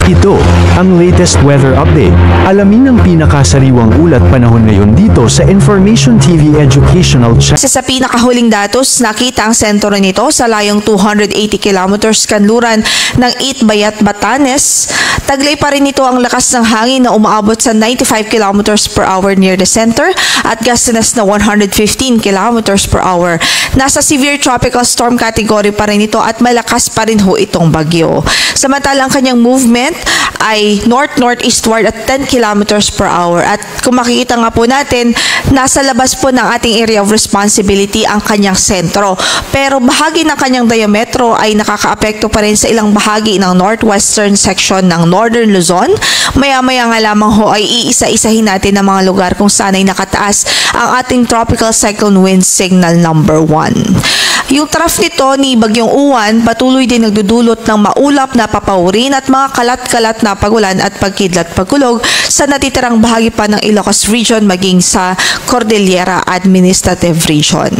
Ito ang latest weather update. Alamin ang pinakasariwang ulat panahon ngayon dito sa Information TV Educational Channel. Sa pinakahuling datos, nakita ang sentro nito sa layong 280 kilometers kanluran ng Itbayat, Batanes. Taglay pa rin ito ang lakas ng hangin na umaabot sa 95 kilometers per hour near the center at gastinas na 115 kilometers per hour. Nasa severe tropical storm category pa rin ito at malakas pa rin ho itong bagyo. Samantalang kanyang movement ay north-northeastward at 10 kilometers per hour. At kung makikita nga po natin, nasa labas po ng ating area of responsibility ang kanyang sentro. Pero bahagi ng kanyang diametro ay nakakaapekto pa rin sa ilang bahagi ng northwestern section ng Northern Luzon. Maya-maya nga lamang ho ay iisa-isahin natin ang mga lugar kung saan ay nakataas ang ating tropical cyclone wind signal number 1. Yung trough nito ni Bagyong Uwan patuloy din nagdudulot ng maulap na papaurin at mga kalat-kalat na pagulan at pagkidlat-pagkulog sa natitirang bahagi pa ng Ilocos Region maging sa Cordillera Administrative Region.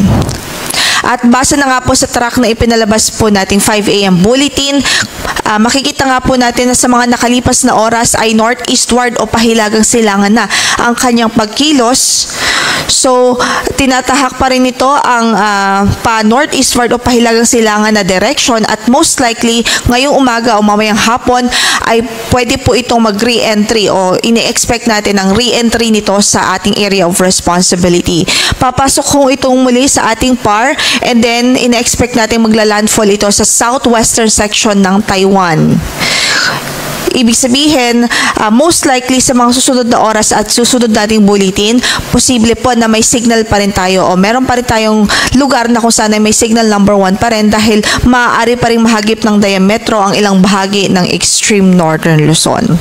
At base na nga po sa track na ipinalabas po nating 5 AM bulletin, makikita nga po natin na sa mga nakalipas na oras ay northeastward o pahilagang silangan na ang kanyang pagkilos. So, tinatahak pa rin ito ang pa-northeastward o pahilagang silangan na direction at most likely ngayong umaga o mamayang hapon ay pwede po itong mag-re-entry o ini-expect natin ang re-entry nito sa ating area of responsibility. Papasok kung itong muli sa ating PAR and then ini-expect natin magla-landfall ito sa southwestern section ng Taiwan. Ibig sabihin, most likely sa mga susunod na oras at susunod nating bulletin, posible po na may signal pa rin tayo o meron pa rin tayong lugar na kung saan ay may signal number 1 pa rin dahil maaari pa rin mahagip ng diametro ang ilang bahagi ng extreme northern Luzon.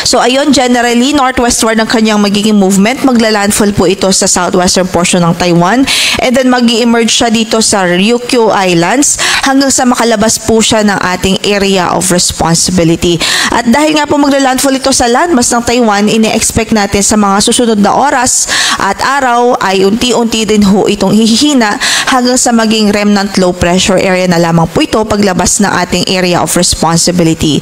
So ayun, generally, northwestward ang kanyang magiging movement. Magla-landfall po ito sa southwestern portion ng Taiwan. And then mag-i-emerge siya dito sa Ryukyu Islands hanggang sa makalabas po siya ng ating area of responsibility. At dahil nga po magla-landfall ito sa landmass ng Taiwan, ini-expect natin sa mga susunod na oras at araw ay unti-unti din ho itong hihina hanggang sa maging remnant low pressure area na lamang po ito paglabas ng ating area of responsibility.